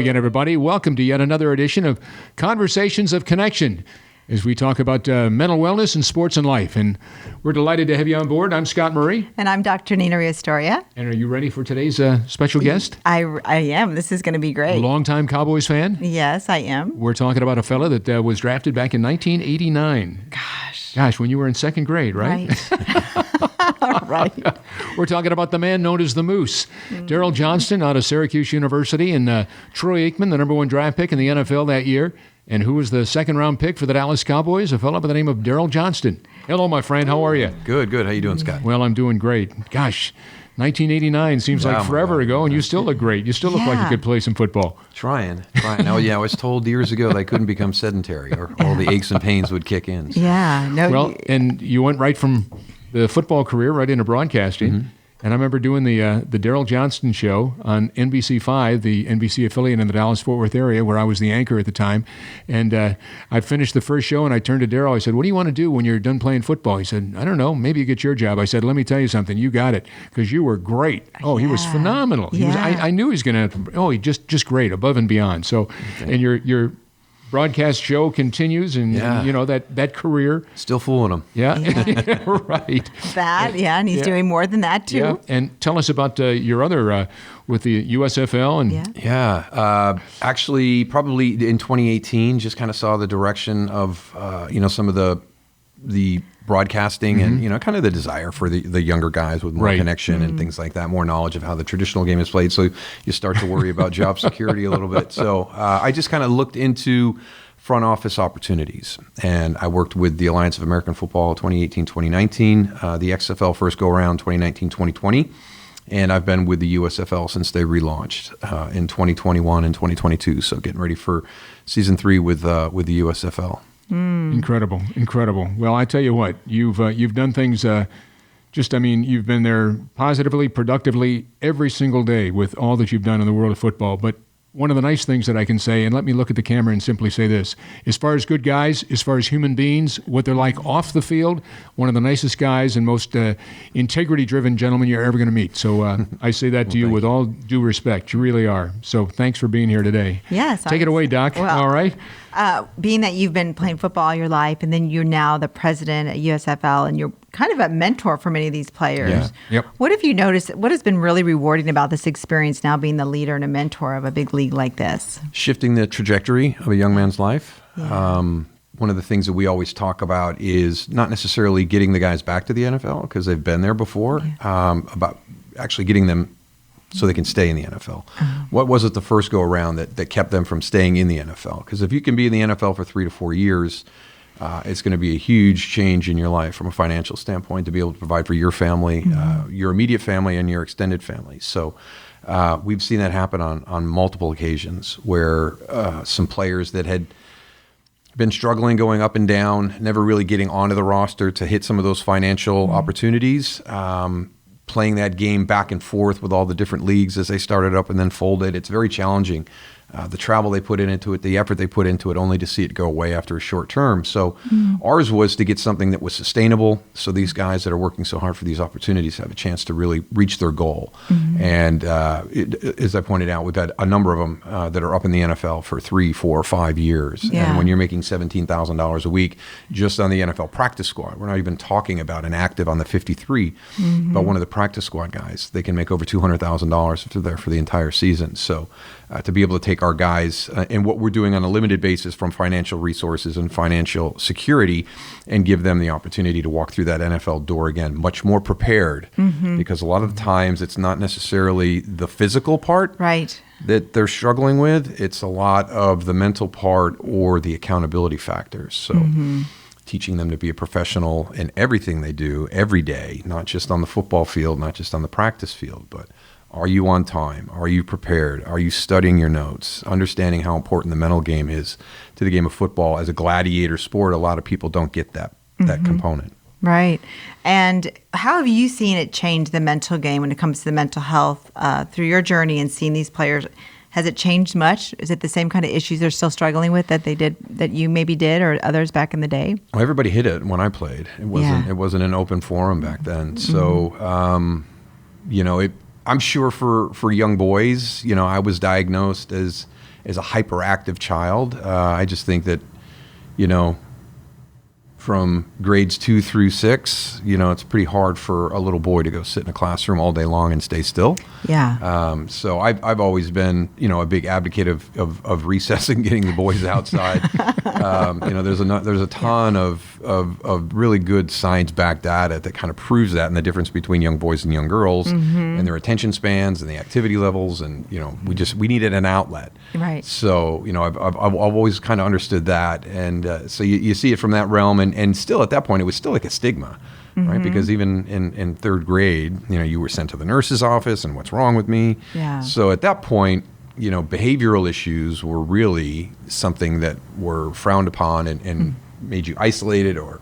again, everybody. Welcome to yet another edition of Conversations of Connection as we talk about mental wellness and sports and life. And we're delighted to have you on board. I'm Scott Murray. And I'm Dr. Nina Riastoria. And are you ready for today's special guest? I am. This is going to be great. Longtime Cowboys fan? Yes, I am. We're talking about a fella that was drafted back in 1989. Gosh, when you were in second grade, right? Right. We're talking about the man known as the Moose. Daryl Johnston out of Syracuse University, and Troy Aikman, the number one draft pick in the NFL that year. And who was the second-round pick for the Dallas Cowboys? A fellow by the name of Daryl Johnston. Hello, my friend. How are you? Good. How you doing, Scott? Well, I'm doing great. Gosh, 1989 seems like forever ago, and you still look great. You still look like you could play some football. Trying. Now, I was told years ago that I couldn't become sedentary, or all the aches and pains would kick in. So. Yeah. No. Well, and you went right from the football career right into broadcasting. Mm-hmm. And I remember doing the Daryl Johnston show on NBC5, the NBC affiliate in the Dallas-Fort Worth area, where I was the anchor at the time. And I finished the first show, and I turned to Daryl. I said, "What do you want to do when you're done playing football?" He said, "I don't know. Maybe you get your job." I said, "Let me tell you something. You got it, because you were great." Oh, he was phenomenal. He was, I knew he was going to. Oh, he just great, above and beyond. So, and your broadcast show continues, and you know that career. Still fooling them. Yeah. Right. And he's doing more than that too. Yeah, and tell us about your other with the USFL and actually, probably in 2018, just kind of saw the direction of some of the broadcasting and kind of the desire for the younger guys with more connection and things like that, more knowledge of how the traditional game is played. So you start to worry about job security a little bit. So I just kind of looked into front office opportunities, and I worked with the Alliance of American Football 2018-2019, the XFL first go around 2019-2020, and I've been with the USFL since they relaunched in 2021 and 2022. So getting ready for season 3 with the USFL. Incredible. Well, I tell you what, you've done things. You've been there positively, productively every single day with all that you've done in the world of football. But one of the nice things that I can say, and let me look at the camera and simply say this, as far as good guys, as far as human beings, what they're like off the field, one of the nicest guys and most integrity-driven gentlemen you're ever going to meet. So I say that to you with all due respect. You really are. So thanks for being here today. Yes. Take it away, Doc. Well, all right. Being that you've been playing football all your life, and then you're now the president at USFL, and you're kind of a mentor for many of these players. Yeah. Yep. What have you noticed? What has been really rewarding about this experience now, being the leader and a mentor of a big league like this? Shifting the trajectory of a young man's life. Yeah. One of the things that we always talk about is not necessarily getting the guys back to the NFL because they've been there before, about actually getting them so they can stay in the NFL. What was it the first go around that kept them from staying in the NFL? Because if you can be in the NFL for 3 to 4 years, it's going to be a huge change in your life from a financial standpoint to be able to provide for your family, your immediate family, and your extended family. So we've seen that happen on multiple occasions where some players that had been struggling going up and down, never really getting onto the roster to hit some of those financial opportunities, playing that game back and forth with all the different leagues as they started up and then folded. It's very challenging. The travel they put into it, the effort they put into it, only to see it go away after a short term. So ours was to get something that was sustainable, so these guys that are working so hard for these opportunities have a chance to really reach their goal. And as I pointed out, we've had a number of them that are up in the NFL for 3, 4, 5 years. Yeah. And when you're making $17,000 a week just on the NFL practice squad, we're not even talking about an active on the 53, but one of the practice squad guys, they can make over $200,000 if they're there for the entire season. So to be able to take our guys and what we're doing on a limited basis from financial resources and financial security and give them the opportunity to walk through that NFL door again, much more prepared, because a lot of the times it's not necessarily the physical part that they're struggling with. It's a lot of the mental part or the accountability factors. So teaching them to be a professional in everything they do every day, not just on the football field, not just on the practice field, but are you on time? Are you prepared? Are you studying your notes? Understanding how important the mental game is to the game of football as a gladiator sport. A lot of people don't get that component. Right. And how have you seen it change the mental game when it comes to the mental health through your journey and seeing these players? Has it changed much? Is it the same kind of issues they're still struggling with that they did, that you maybe did, or others back in the day? Well, everybody hit it when I played. It wasn't an open forum back then. So, I'm sure for young boys, I was diagnosed as as a hyperactive child. I just think that, from grades 2 through 6, it's pretty hard for a little boy to go sit in a classroom all day long and stay still. Yeah. So I've always been, a big advocate of recess and getting the boys outside. There's a ton of really good science-backed data that kind of proves that, and the difference between young boys and young girls, and their attention spans and the activity levels, and we needed an outlet. Right. So I've always kind of understood that, and so you see it from that realm, and still at that point it was still like a stigma. Right, because even in 3rd grade, you were sent to the nurse's office, and what's wrong with me? Yeah. So at that point, behavioral issues were really something that were frowned upon and made you isolated or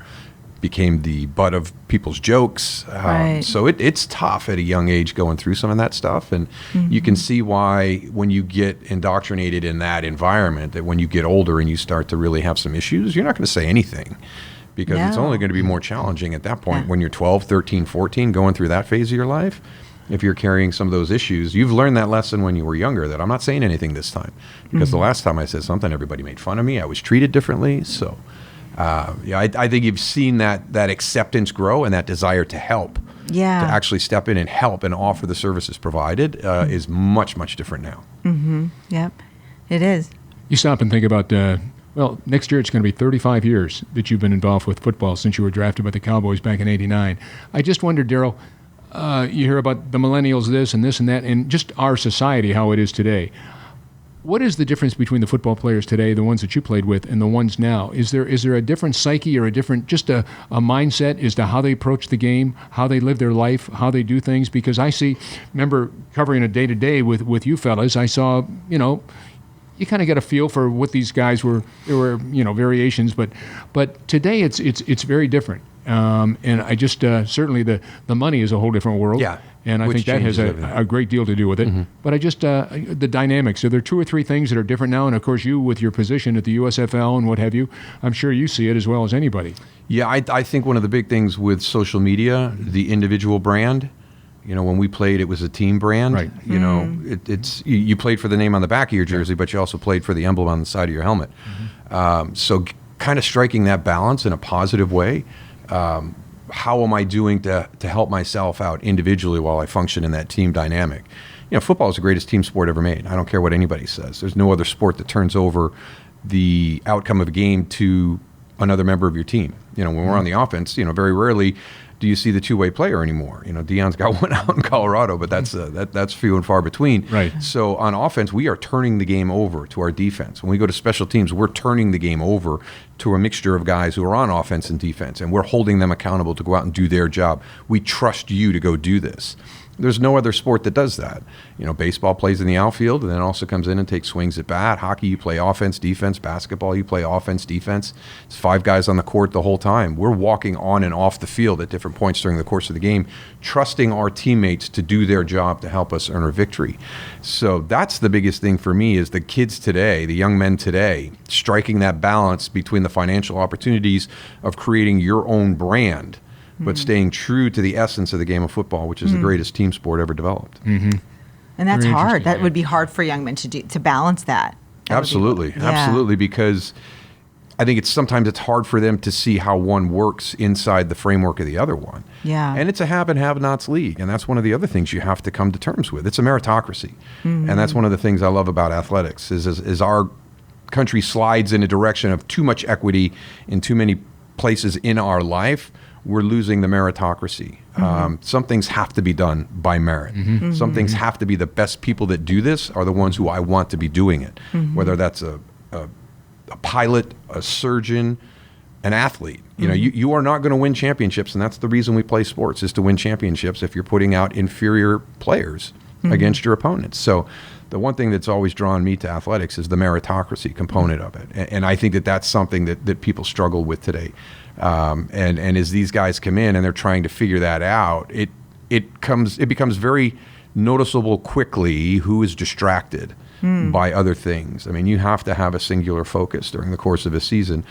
became the butt of people's jokes. Right. So it's tough at a young age going through some of that stuff, and you can see why when you get indoctrinated in that environment, that when you get older and you start to really have some issues, you're not going to say anything. Because it's only going to be more challenging at that point when you're 12, 13, 14, going through that phase of your life. If you're carrying some of those issues, you've learned that lesson when you were younger, that I'm not saying anything this time. Because the last time I said something, everybody made fun of me. I was treated differently. So, I think you've seen that acceptance grow, and that desire to help, to actually step in and help and offer the services provided is much, much different now. Yep, it is. You stop and think about, next year it's going to be 35 years that you've been involved with football since you were drafted by the Cowboys back in '89. I just wonder, Daryl, you hear about the millennials, this and that, and just our society, how it is today. What is the difference between the football players today, the ones that you played with, and the ones now? Is there a different psyche or a different, just a mindset as to how they approach the game, how they live their life, how they do things? Because remember covering a day-to-day with you fellas, I saw, you kind of get a feel for what these guys were. There were, variations, but today it's very different. And I just certainly the money is a whole different world. Yeah, and I think that has a great deal to do with it. But I just the dynamics. Are there 2 or 3 things that are different now? And of course, you with your position at the USFL and what have you, I'm sure you see it as well as anybody. Yeah, I think one of the big things with social media, the individual brand. When we played, it was a team brand. Right. It's you played for the name on the back of your jersey, but you also played for the emblem on the side of your helmet. So kind of striking that balance in a positive way. How am I doing to help myself out individually while I function in that team dynamic? Football is the greatest team sport ever made. I don't care what anybody says. There's no other sport that turns over the outcome of a game to another member of your team. When we're on the offense, very rarely do you see the two-way player anymore? Deion's got one out in Colorado, but that's few and far between. Right. So on offense, we are turning the game over to our defense. When we go to special teams, we're turning the game over to a mixture of guys who are on offense and defense, and we're holding them accountable to go out and do their job. We trust you to go do this. There's no other sport that does that. Baseball plays in the outfield and then also comes in and takes swings at bat. Hockey, you play offense, defense. Basketball, you play offense, defense. It's 5 guys on the court the whole time. We're walking on and off the field at different points during the course of the game, trusting our teammates to do their job to help us earn a victory. So that's the biggest thing for me is the kids today, the young men today, striking that balance between the financial opportunities of creating your own brand, but staying true to the essence of the game of football, which is the greatest team sport ever developed. And that's Very hard. interesting. That would be hard for young men to balance that. Absolutely, absolutely, because I think sometimes it's hard for them to see how one works inside the framework of the other one. Yeah. And it's a have and have-nots league, and that's one of the other things you have to come to terms with. It's a meritocracy, and that's one of the things I love about athletics is our country slides in a direction of too much equity in too many places in our life. We're losing the meritocracy. Some things have to be done by merit. Some things have to be the best people that do this are the ones who I want to be doing it, whether that's a pilot, a surgeon, an athlete. You are not going to win championships, and that's the reason we play sports, is to win championships if you're putting out inferior players against your opponents. So the one thing that's always drawn me to athletics is the meritocracy component of it. And I think that's something that people struggle with today. And as these guys come in and they're trying to figure that out, it becomes very noticeable quickly who is distracted by other things. I mean, you have to have a singular focus during the course of a season.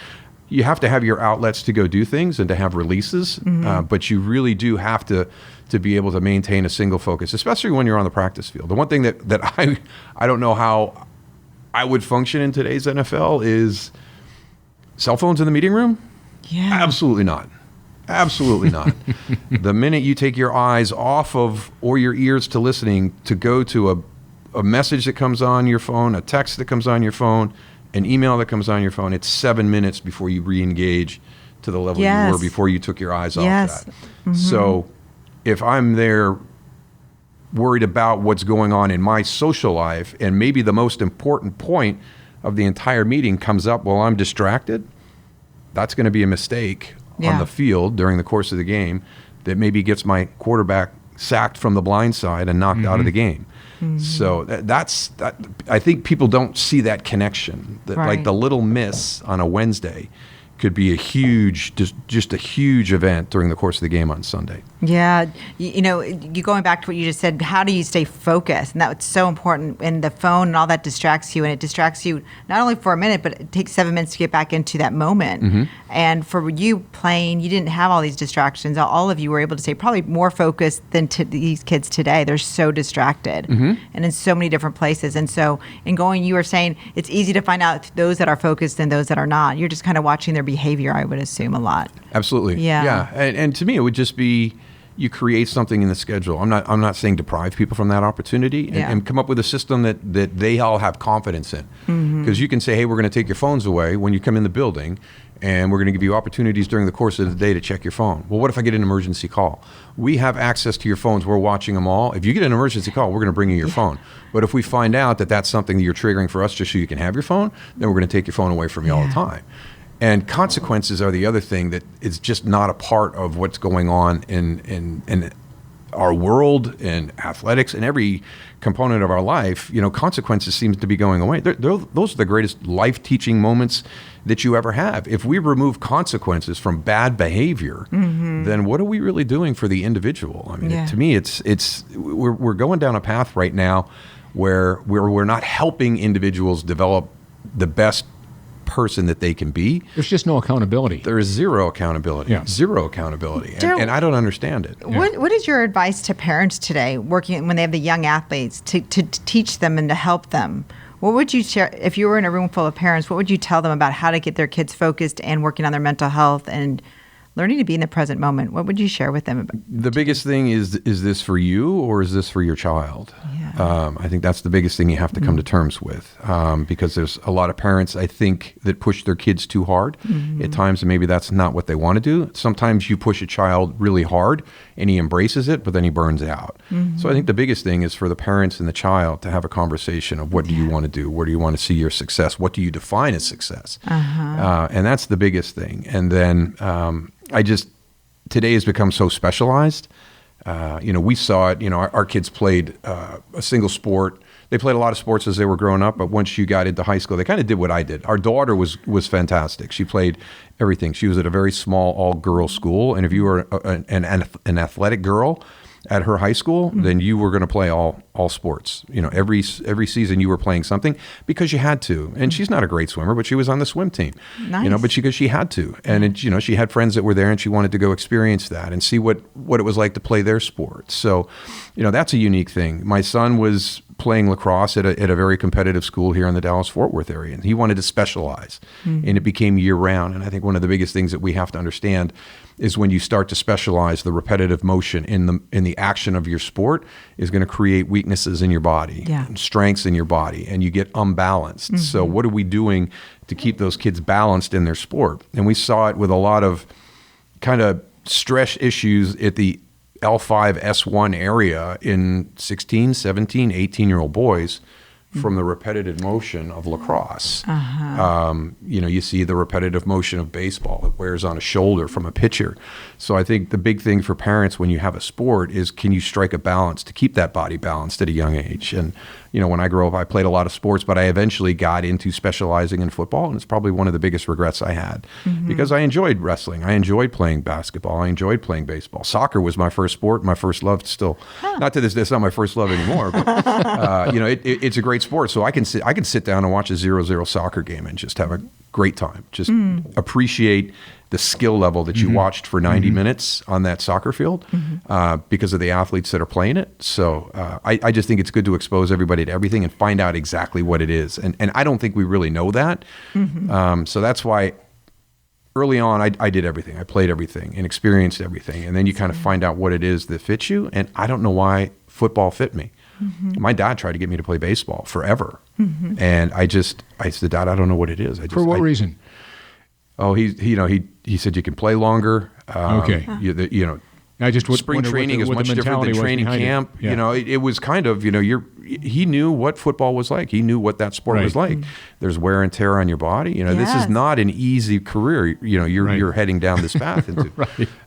You have to have your outlets to go do things and to have releases, but you really do have to be able to maintain a single focus, especially when you're on the practice field. The one thing that I don't know how I would function in today's NFL is cell phones in the meeting room? Yeah. Absolutely not. Absolutely not. The minute you take your eyes off of, or your ears to listening, to go to a message that comes on your phone, a text that comes on your phone, an email that comes on your phone, it's 7 minutes before you re-engage to the level you were before you took your eyes off that. Mm-hmm. So if I'm there worried about what's going on in my social life, and maybe the most important point of the entire meeting comes up while I'm distracted, that's going to be a mistake on the field during the course of the game that maybe gets my quarterback sacked from the blind side and knocked out of the game. Mm-hmm. So that's I think people don't see that connection. That like the little miss on a Wednesday could be a huge, just a huge event during the course of the game on Sunday. Yeah. You know, you going back to what you just said, how do you stay focused? And that's so important. And the phone and all that distracts you. And it distracts you not only for a minute, but it takes 7 minutes to get back into that moment. Mm-hmm. And for you playing, you didn't have all these distractions. All of you were able to stay probably more focused than these kids today. They're so distracted and in so many different places. And so in going, you were saying it's easy to find out those that are focused and those that are not. You're just kind of watching their behavior, I would assume, a lot. Absolutely. Yeah. And to me, it would just be, you create something in the schedule. I'm not saying deprive people from that opportunity, and come up with a system that they all have confidence in. Because you can say, hey, we're going to take your phones away when you come in the building, and we're going to give you opportunities during the course of the day to check your phone. Well, what if I get an emergency call? We have access to your phones. We're watching them all. If you get an emergency call, we're going to bring you your phone. But if we find out that that's something that you're triggering for us just so you can have your phone, then we're going to take your phone away from you all the time. And consequences are the other thing that is just not a part of what's going on in our world, in athletics, and every component of our life. You know, consequences seems to be going away. Those are the greatest life-teaching moments that you ever have. If we remove consequences from bad behavior, then what are we really doing for the individual? I mean, to me, we're going down a path right now where we're not helping individuals develop the best person that they can be. There's just no accountability. There is zero accountability. Yeah. Zero accountability. And I don't understand it. What is your advice to parents today, working when they have the young athletes, to teach them and to help them? What would you share, if you were in a room full of parents, what would you tell them about how to get their kids focused and working on their mental health and learning to be in the present moment? What would you share with them about? The biggest thing is this for you or is this for your child? I think that's the biggest thing you have to come to terms with, because there's a lot of parents, I think, that push their kids too hard at times, and maybe that's not what they want to do. Sometimes you push a child really hard and he embraces it, but then he burns out. So I think the biggest thing is for the parents and the child to have a conversation of what do you want to do? Where do you want to see your success? What do you define as success? And that's the biggest thing. And then today has become so specialized. We saw it, our kids played a single sport. They played a lot of sports as they were growing up, but once you got into high school, they kind of did what I did. Our daughter was fantastic. She played everything. She was at a very small all-girl school, and if you were an athletic girl at her high school, then you were going to play all sports. Every season you were playing something because you had to. And she's not a great swimmer, but she was on the swim team. Nice. But because she had to. And she had friends that were there, and she wanted to go experience that and see what it was like to play their sport. So, that's a unique thing. My son was playing lacrosse at a very competitive school here in the Dallas-Fort Worth area, and he wanted to specialize, and it became year-round. And I think one of the biggest things that we have to understand is when you start to specialize, the repetitive motion in the action of your sport is going to create weaknesses in your body, and strengths in your body, and you get unbalanced. So what are we doing to keep those kids balanced in their sport? And we saw it with a lot of kind of stress issues at the L5, S1 area in 16, 17, 18-year-old boys from the repetitive motion of lacrosse. You see the repetitive motion of baseball. It wears on a shoulder from a pitcher. So I think the big thing for parents when you have a sport is, can you strike a balance to keep that body balanced at a young age? And, when I grew up, I played a lot of sports, but I eventually got into specializing in football, and it's probably one of the biggest regrets I had because I enjoyed wrestling. I enjoyed playing basketball. I enjoyed playing baseball. Soccer was my first sport, my first love still. Not to this day, it's not my first love anymore, but, it's a great sport. So I can sit down and watch a 0-0 soccer game and just have a great time. Just appreciate the skill level that you watched for 90 minutes on that soccer field because of the athletes that are playing it. So I just think it's good to expose everybody to everything and find out exactly what it is. And I don't think we really know that. So that's why early on I did everything. I played everything and experienced everything. And then you kind of find out what it is that fits you. And I don't know why football fit me. My dad tried to get me to play baseball forever. And I said, Dad, I don't know what it is. For what reason? Oh, he said you can play longer. Okay. I just spring training is much different than training camp. Yeah. It was kind of, he knew what football was like. He knew what that sport was like. There's wear and tear on your body. This is not an easy career. You're heading down this path into.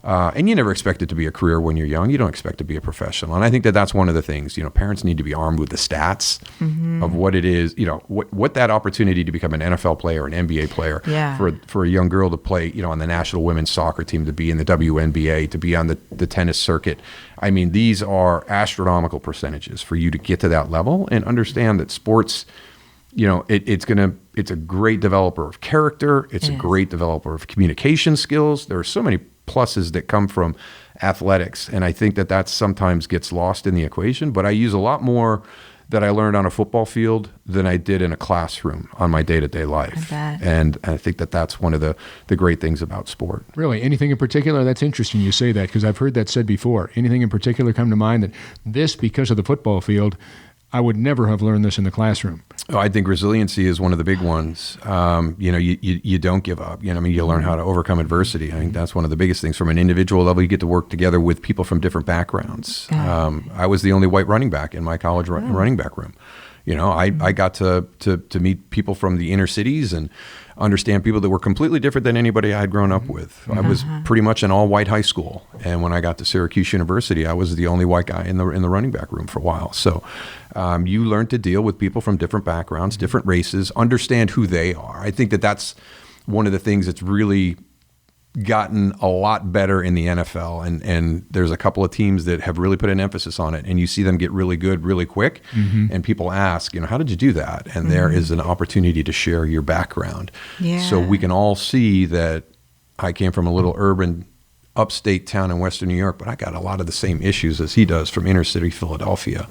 And you never expect it to be a career when you're young. You don't expect to be a professional. And I think that that's one of the things, parents need to be armed with the stats of what it is, what that opportunity to become an NFL player, an NBA player, for a young girl to play, on the national women's soccer team, to be in the WNBA, to be on the tennis circuit. I mean, these are astronomical percentages for you to get to that level and understand that sports, it's a great developer of character. It's a great developer of communication skills. There are so many pluses that come from athletics. And I think that sometimes gets lost in the equation, but I use a lot more that I learned on a football field than I did in a classroom on my day-to-day life. And I think that that's one of the great things about sport. Really? Anything in particular? That's interesting you say that, because I've heard that said before. Anything in particular come to mind that this, because of the football field, I would never have learned this in the classroom? Oh, I think resiliency is one of the big ones. You don't give up. You learn how to overcome adversity. I think that's one of the biggest things. From an individual level, you get to work together with people from different backgrounds. I was the only white running back in my college running back room. I got to meet people from the inner cities and understand people that were completely different than anybody I had grown up with. I was pretty much an all-white high school, and when I got to Syracuse University, I was the only white guy in the running back room for a while. So you learn to deal with people from different backgrounds, different races, understand who they are. I think that that's one of the things that's really gotten a lot better in the NFL, and there's a couple of teams that have really put an emphasis on it, and you see them get really good really quick, and people ask, how did you do that? And there is an opportunity to share your background. So we can all see that I came from a little urban upstate town in Western New York, but I got a lot of the same issues as he does from inner city Philadelphia.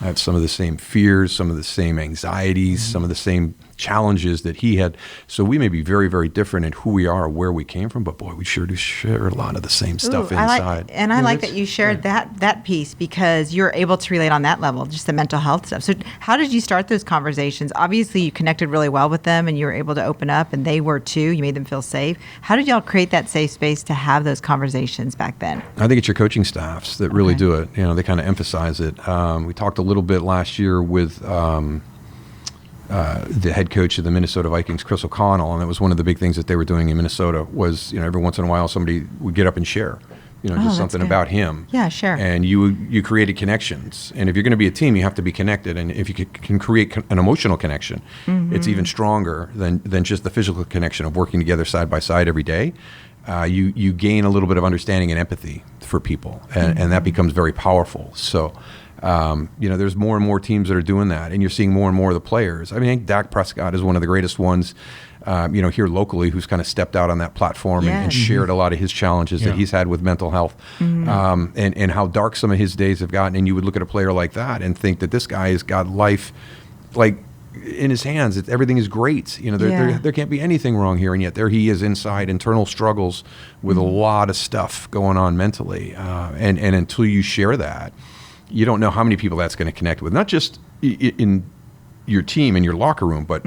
I have some of the same fears, some of the same anxieties, some of the same challenges that he had. So we may be very, very different in who we are, where we came from, but boy, we sure do share a lot of the same stuff inside. I like that you shared that piece, because you're able to relate on that level, just the mental health stuff. So how did you start those conversations? Obviously, you connected really well with them and you were able to open up, and they were too. You made them feel safe. How did y'all create that safe space to have those conversations back then? I think it's your coaching staffs that really do it. They kind of emphasize it. We talked a little bit last year with the head coach of the Minnesota Vikings, Chris O'Connell, and that was one of the big things that they were doing in Minnesota was, every once in a while somebody would get up and share, just something about him. Yeah, sure. And you created connections. And if you're going to be a team, you have to be connected. And if you can create an emotional connection, it's even stronger than just the physical connection of working together side by side every day. You gain a little bit of understanding and empathy for people, and that becomes very powerful. So, there's more and more teams that are doing that, and you're seeing more and more of the players. I think Dak Prescott is one of the greatest ones, here locally, who's kind of stepped out on that platform and shared a lot of his challenges that he's had with mental health, and how dark some of his days have gotten. And you would look at a player like that and think that this guy has got life like in his hands. Everything is great. There can't be anything wrong here, and yet there he is inside internal struggles with a lot of stuff going on mentally. And until you share that, you don't know how many people that's going to connect with, not just in your team in your locker room, but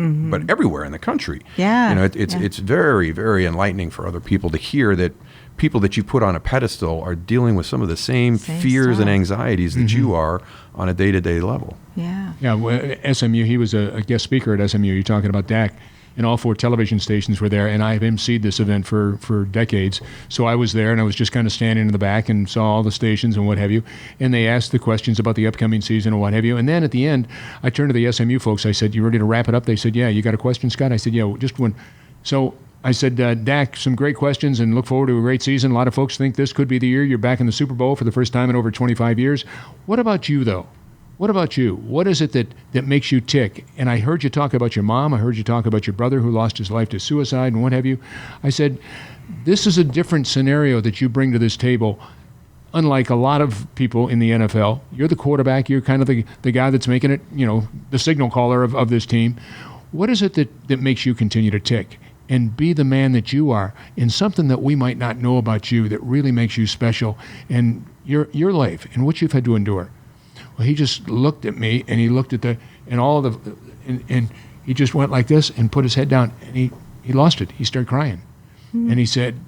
everywhere in the country. It's very, very enlightening for other people to hear that people that you put on a pedestal are dealing with some of the same fears and anxieties that you are on a day-to-day level. SMU, he was a guest speaker at SMU. You're talking about Dak. And all 4 television stations were there, and I have emceed this event for decades. So I was there, and I was just kind of standing in the back and saw all the stations and what have you. And they asked the questions about the upcoming season and what have you. And then at the end, I turned to the SMU folks. I said, "You ready to wrap it up?" They said, "Yeah." "You got a question, Scott?" I said, "Yeah, just one." So I said, Dak, some great questions and look forward to a great season. A lot of folks think this could be the year you're back in the Super Bowl for the first time in over 25 years. What about you, though? What about you? What is it that makes you tick? And I heard you talk about your mom. I heard you talk about your brother who lost his life to suicide and what have you. I said, this is a different scenario that you bring to this table. Unlike a lot of people in the NFL, you're the quarterback. You're kind of the guy that's making it, the signal caller of this team. What is it that makes you continue to tick and be the man that you are in something that we might not know about you that really makes you special and your life and what you've had to endure? Well, he just looked at me and he looked at and he just went like this and put his head down and he lost it. He started crying. And he said,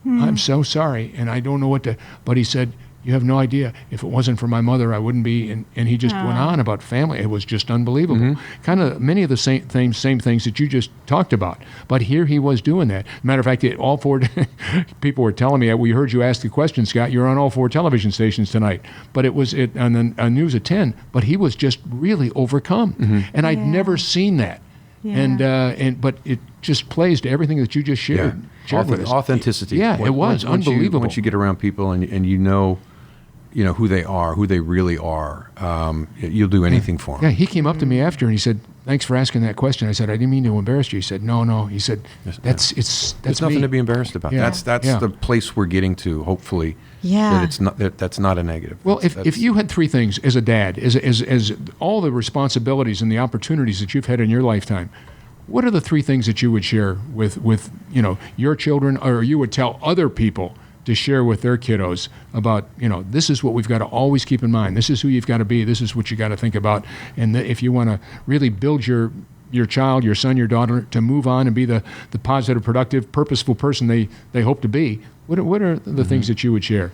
I'm so sorry, and I don't know what to, but he said, you have no idea. If it wasn't for my mother, I wouldn't be, and he just went on about family. It was just unbelievable. Kind of many of the same things that you just talked about, but here he was doing that. Matter of fact, all four people were telling me, we heard you ask the question, Scott, you're on all four television stations tonight, but it was on the news at 10, but he was just really overcome, and I'd never seen that. Yeah. But it just plays to everything that you just shared. With us. Authenticity. Yeah, it was unbelievable. Once you get around people and you know who they are, who they really are, you'll do anything for them. Yeah, he came up to me after and he said, "Thanks for asking that question." I said, "I didn't mean to embarrass you." He said, "No." He said, "That's nothing me. to be embarrassed about. Yeah. That's the place we're getting to. Hopefully, that's not a negative." Well, if you had three things as a dad, as all the responsibilities and the opportunities that you've had in your lifetime, what are the three things that you would share with your children, or you would tell other people to share with their kiddos about, this is what we've got to always keep in mind. This is who you've got to be. This is what you got to think about. And if you want to really build your child, your son, your daughter to move on and be the positive, productive, purposeful person they hope to be, what are the things that you would share?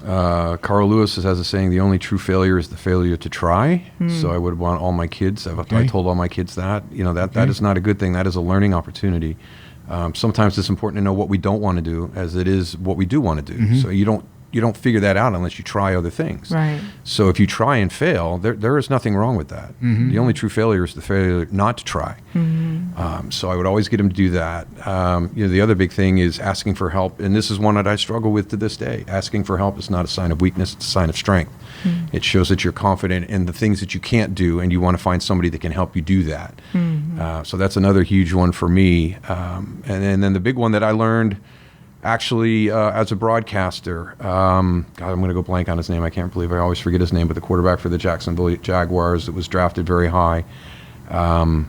Carl Lewis has a saying, the only true failure is the failure to try. So I would want all my kids, I told all my kids that is not a good thing. That is a learning opportunity. Sometimes it's important to know what we don't want to do as it is what we do want to do. So you don't figure that out unless you try other things. Right. So if you try and fail, there is nothing wrong with that. The only true failure is the failure not to try. So I would always get them to do that. The other big thing is asking for help, and this is one that I struggle with to this day. Asking for help is not a sign of weakness, it's a sign of strength. It shows that you're confident in the things that you can't do, and you want to find somebody that can help you do that. So that's another huge one for me. And then the big one that I learned actually as a broadcaster, God, I'm going to go blank on his name. I can't believe I always forget his name, but the quarterback for the Jacksonville Jaguars that was drafted very high. Can't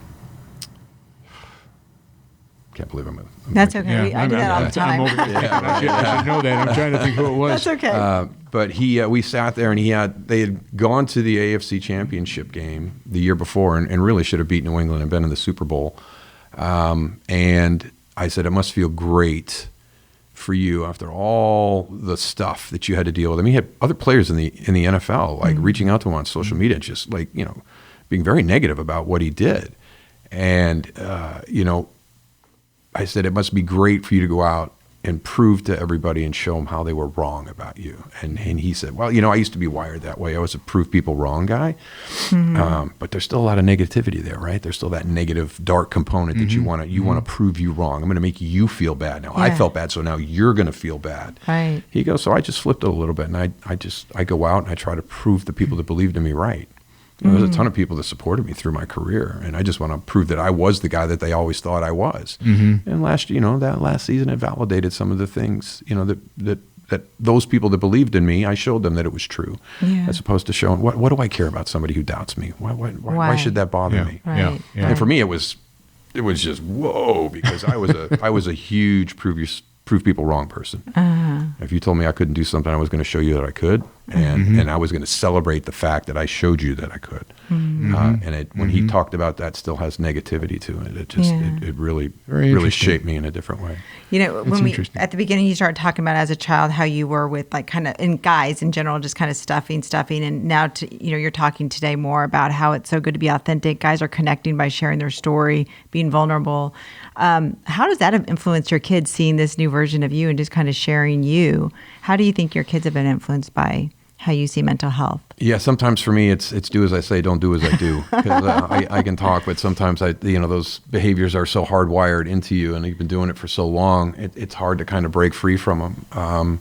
believe I'm That's okay. I do that all the time. I should know that. I'm trying to think who it was. That's okay. But we sat there, and they had gone to the AFC Championship game the year before, and really should have beat New England and been in the Super Bowl. And I said, it must feel great for you after all the stuff that you had to deal with. I mean, you had other players in the NFL like reaching out to him on social media, just being very negative about what he did. And I said, it must be great for you to go out and prove to everybody and show them how they were wrong about you. And he said, well, I used to be wired that way. I was a prove people wrong guy. But there's still a lot of negativity there, right? There's still that negative, dark component that you want to prove you wrong. I'm going to make you feel bad. Now, I felt bad, so now you're going to feel bad. Right. He goes, so I just flipped it a little bit, and I go out and I try to prove the people that believed in me right. There's a ton of people that supported me through my career, and I just want to prove that I was the guy that they always thought I was. And that last season, it validated some of the things, that those people that believed in me, I showed them that it was true, as opposed to showing what do I care about somebody who doubts me? Why should that bother me? Right. And for me, it was just whoa, because I was a huge prove people wrong person. If you told me I couldn't do something, I was going to show you that I could, and I was going to celebrate the fact that I showed you that I could. When he talked about that, still has negativity to it. It just it really shaped me in a different way. When at the beginning you started talking about as a child how you were with in guys in general, just kind of stuffing, and now you're talking today more about how it's so good to be authentic. Guys are connecting by sharing their story, being vulnerable. How does that have influenced your kids seeing this new version of you and just kind of sharing you? How do you think your kids have been influenced by how you see mental health? Yeah, sometimes for me it's do as I say, don't do as I do. 'Cause, I can talk, but sometimes those behaviors are so hardwired into you, and you've been doing it for so long, it's hard to kind of break free from them.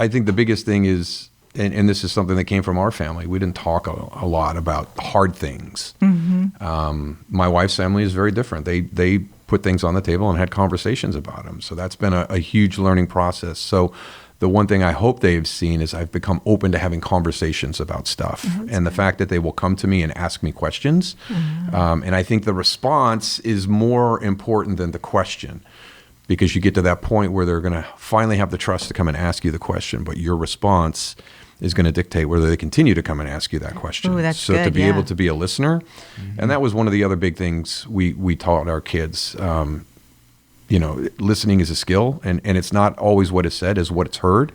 I think the biggest thing is, and this is something that came from our family, we didn't talk a lot about hard things. My wife's family is very different. They put things on the table and had conversations about them. So that's been a huge learning process. So the one thing I hope they've seen is I've become open to having conversations about stuff, and the fact that they will come to me and ask me questions. And I think the response is more important than the question, because you get to that point where they're going to finally have the trust to come and ask you the question, but your response is going to dictate whether they continue to come and ask you that question. Ooh, that's so good, to be yeah. able to be a listener, and that was one of the other big things we taught our kids. Listening is a skill, and it's not always what is said, is what it's heard.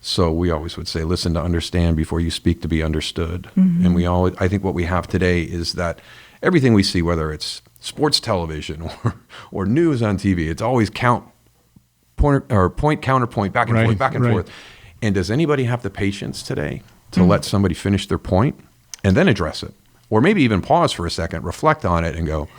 So we always would say, listen to understand before you speak to be understood. And I think what we have today is that everything we see, whether it's sports television or news on TV, it's always point, counterpoint, back and forth. And does anybody have the patience today to let somebody finish their point and then address it? Or maybe even pause for a second, reflect on it, and go,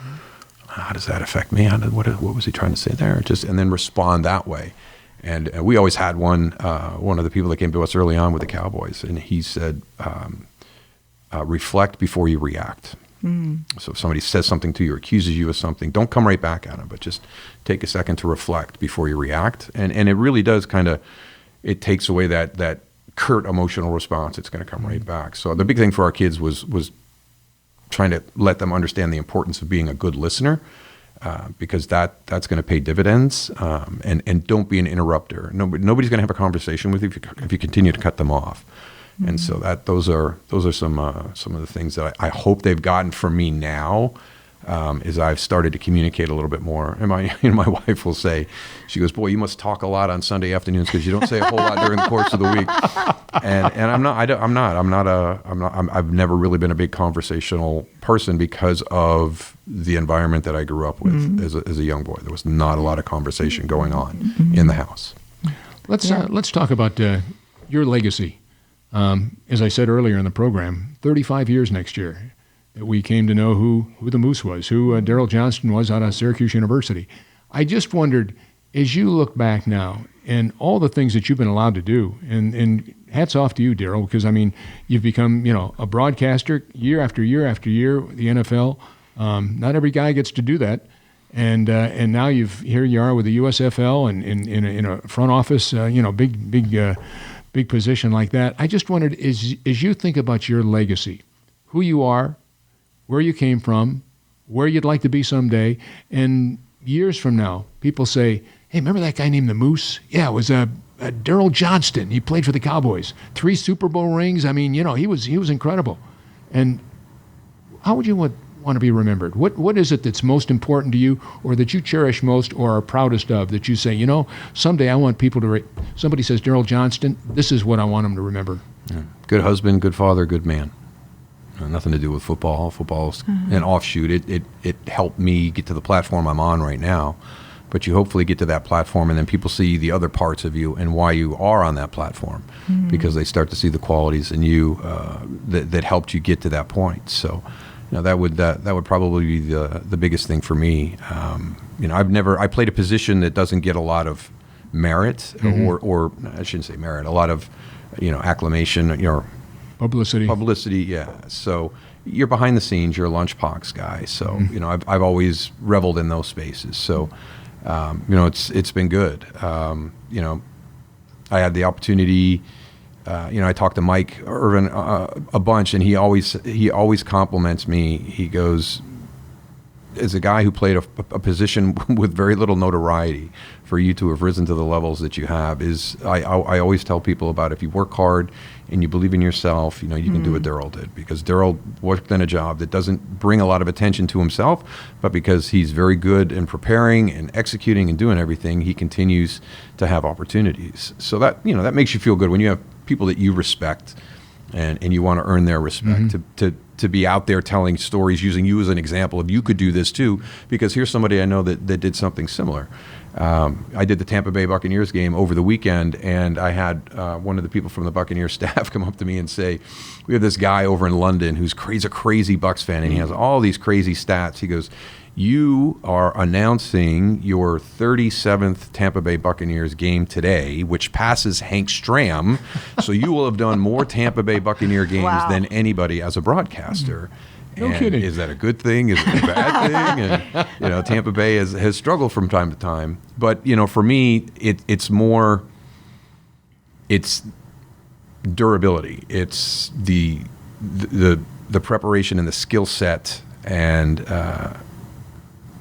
how does that affect me? What was he trying to say there? And then respond that way. And we always had one of the people that came to us early on with the Cowboys, and he said, reflect before you react. So if somebody says something to you or accuses you of something, don't come right back at them, but just take a second to reflect before you react. And it really does it takes away that curt emotional response. It's going to come right back. So the big thing for our kids was trying to let them understand the importance of being a good listener, because that's going to pay dividends. And don't be an interrupter. Nobody's going to have a conversation with you if you continue to cut them off. And so those are some of the things that I hope they've gotten from me now, is I've started to communicate a little bit more. And my wife will say, she goes, boy, you must talk a lot on Sunday afternoons because you don't say a whole lot during the course of the week. And I've never really been a big conversational person because of the environment that I grew up with as a young boy. There was not a lot of conversation going on in the house. Let's talk about your legacy. As I said earlier in the program, 35 years next year that we came to know who the Moose was, who Daryl Johnston was out of Syracuse University. I just wondered, as you look back now and all the things that you've been allowed to do, and hats off to you, Daryl, because, I mean, you've become, a broadcaster year after year after year, the NFL. Not every guy gets to do that. And now here you are with the USFL and in a front office, big position like that. I just wondered, as you think about your legacy, who you are, where you came from, where you'd like to be someday, and years from now, people say, hey, remember that guy named the Moose? Yeah, it was Daryl Johnston. He played for the Cowboys. 3 Super Bowl rings. I mean, he was incredible. And how would you want to be remembered? What is it that's most important to you, or that you cherish most or are proudest of, that you say, someday I want people to somebody says Daryl Johnston, this is what I want them to remember? Yeah. Good husband, good father, good man. Nothing to do with football. Football's an offshoot. It helped me get to the platform I'm on right now. But you hopefully get to that platform, and then people see the other parts of you and why you are on that platform, because they start to see the qualities in you that helped you get to that point. So, that would probably be the biggest thing for me. I played a position that doesn't get a lot of merit, or I shouldn't say merit, a lot of acclamation, Publicity, yeah. So you're behind the scenes. You're a lunchbox guy. So I've always reveled in those spaces. So it's been good. I had the opportunity. I talked to Mike Irvin a bunch, and he always compliments me. He goes, as a guy who played a position with very little notoriety, for you to have risen to the levels that you have I always tell people about, if you work hard and you believe in yourself, you can do what Daryl did, because Daryl worked in a job that doesn't bring a lot of attention to himself, but because he's very good in preparing and executing and doing everything, he continues to have opportunities. So that makes you feel good when you have people that you respect and you want to earn their respect, to be out there telling stories, using you as an example of, you could do this too, because here's somebody I know that did something similar. I did the Tampa Bay Buccaneers game over the weekend, and I had one of the people from the Buccaneers staff come up to me and say, we have this guy over in London who's a crazy Bucs fan, and he has all these crazy stats. He goes, you are announcing your 37th Tampa Bay Buccaneers game today, which passes Hank Stram. So you will have done more Tampa Bay Buccaneer games than anybody as a broadcaster. No and kidding. Is that a good thing? Is it a bad thing? And Tampa Bay has struggled from time to time. But for me, it's more, it's durability. It's the preparation and the skill set and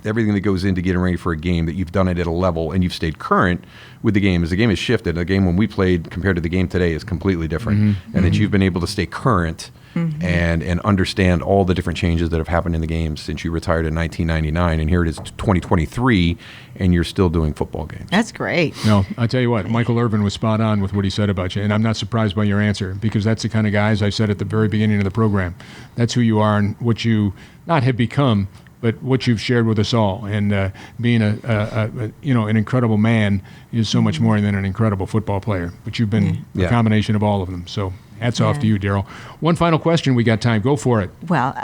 everything that goes into getting ready for a game, that you've done it at a level and you've stayed current with the game. As the game has shifted, the game when we played compared to the game today is completely different. And that you've been able to stay current and understand all the different changes that have happened in the game since you retired in 1999. And here it is 2023, and you're still doing football games. That's great. No, I'll tell you what, Michael Irvin was spot on with what he said about you, and I'm not surprised by your answer, because that's the kind of guy, as I said at the very beginning of the program, that's who you are and what you not have become, but what you've shared with us all. And being an incredible man is so much more than an incredible football player. But you've been a combination of all of them. So hats off to you, Daryl. One final question. We got time. Go for it. Well,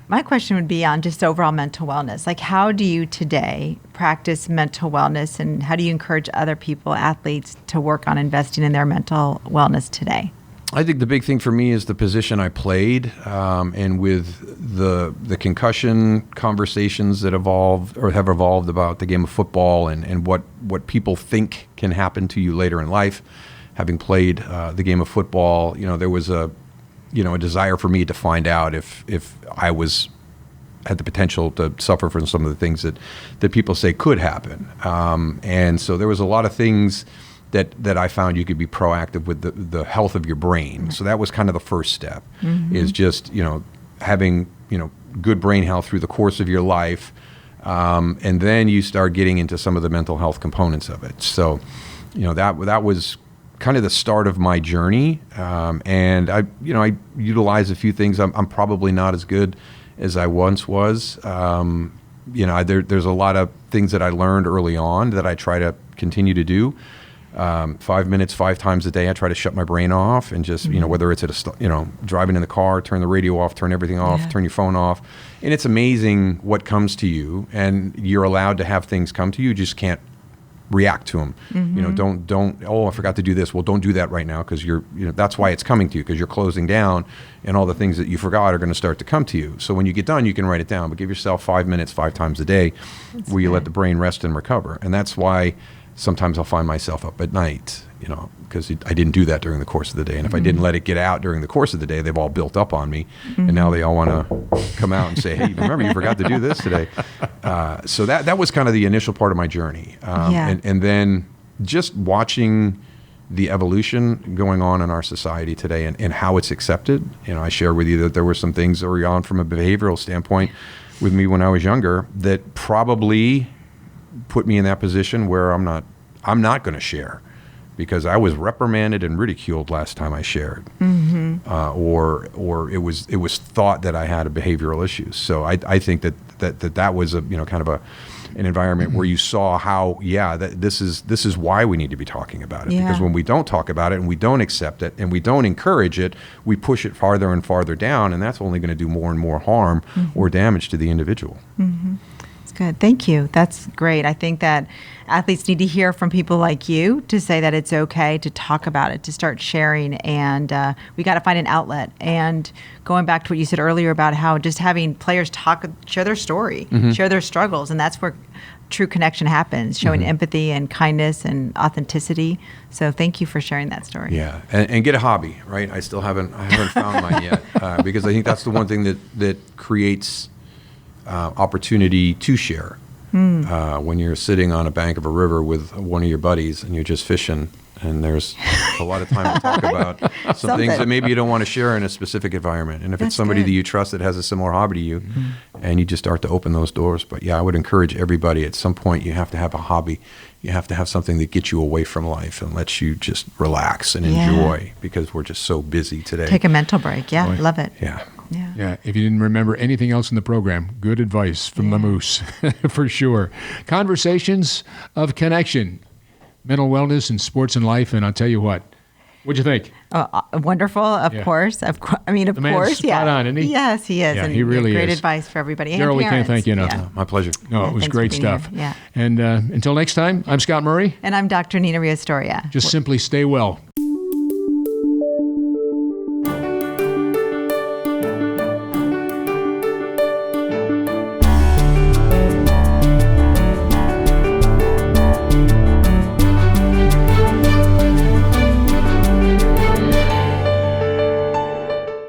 my question would be on just overall mental wellness. Like, how do you today practice mental wellness, and how do you encourage other people, athletes, to work on investing in their mental wellness today? I think the big thing for me is the position I played, and with the concussion conversations that have evolved about the game of football and what people think can happen to you later in life. Having played the game of football, there was a desire for me to find out if I had the potential to suffer from some of the things that people say could happen, and so there was a lot of things that I found you could be proactive with the health of your brain. So that was kind of the first step, is just, having, good brain health through the course of your life. And then you start getting into some of the mental health components of it. So, that was kind of the start of my journey. And I utilize a few things. I'm probably not as good as I once was. There's a lot of things that I learned early on that I try to continue to do. 5 minutes, 5 times a day, I try to shut my brain off and just, whether it's driving in the car, turn the radio off, turn everything off, turn your phone off. And it's amazing what comes to you, and you're allowed to have things come to you. You just can't react to them. Don't, I forgot to do this. Well, don't do that right now, because that's why it's coming to you, because you're closing down, and all the things that you forgot are going to start to come to you. So when you get done, you can write it down, but give yourself 5 minutes, 5 times a day, where you let the brain rest and recover. And that's why sometimes I'll find myself up at night, because I didn't do that during the course of the day. And if I didn't let it get out during the course of the day, they've all built up on me. And now they all want to come out and say, hey, remember, you forgot to do this today. So that was kind of the initial part of my journey. And then just watching the evolution going on in our society today and how it's accepted. I shared with you that there were some things early on from a behavioral standpoint with me when I was younger that probably put me in that position where I'm not going to share, because I was reprimanded and ridiculed last time I shared, or it was thought that I had a behavioral issue. So I think that was a kind of an environment where you saw how this is why we need to be talking about it, because when we don't talk about it and we don't accept it and we don't encourage it, we push it farther and farther down, and that's only going to do more and more harm or damage to the individual. Good. Thank you. That's great. I think that athletes need to hear from people like you to say that it's okay to talk about it, to start sharing, and we got to find an outlet. And going back to what you said earlier about how just having players share their story, share their struggles, and that's where true connection happens, showing empathy and kindness and authenticity. So thank you for sharing that story. Yeah, and get a hobby, right? I haven't found mine yet, because I think that's the one thing that creates opportunity to share. When you're sitting on a bank of a river with one of your buddies and you're just fishing, and there's a lot of time to talk about some things that maybe you don't want to share in a specific environment. And if it's somebody that you trust that has a similar hobby to you, and you just start to open those doors. But I would encourage everybody, at some point you have to have a hobby. You have to have something that gets you away from life and lets you just relax and enjoy, because we're just so busy today. Take a mental break. Yeah, love it. Yeah. If you didn't remember anything else in the program, good advice from the Moose, for sure. Conversations of connection, mental wellness and sports and life. And I'll tell you what, what'd you think? Wonderful, of course. Of course. The man's spot on, isn't he? Yes, he is. Yeah, and he really great is. advice for everybody. Daryl, we can't thank you enough. Yeah. My pleasure. No, it was Thanks great for being stuff. here. Yeah. And until next time, I'm Scott Murray. And I'm Dr. Nina Riastoria. Just simply stay well.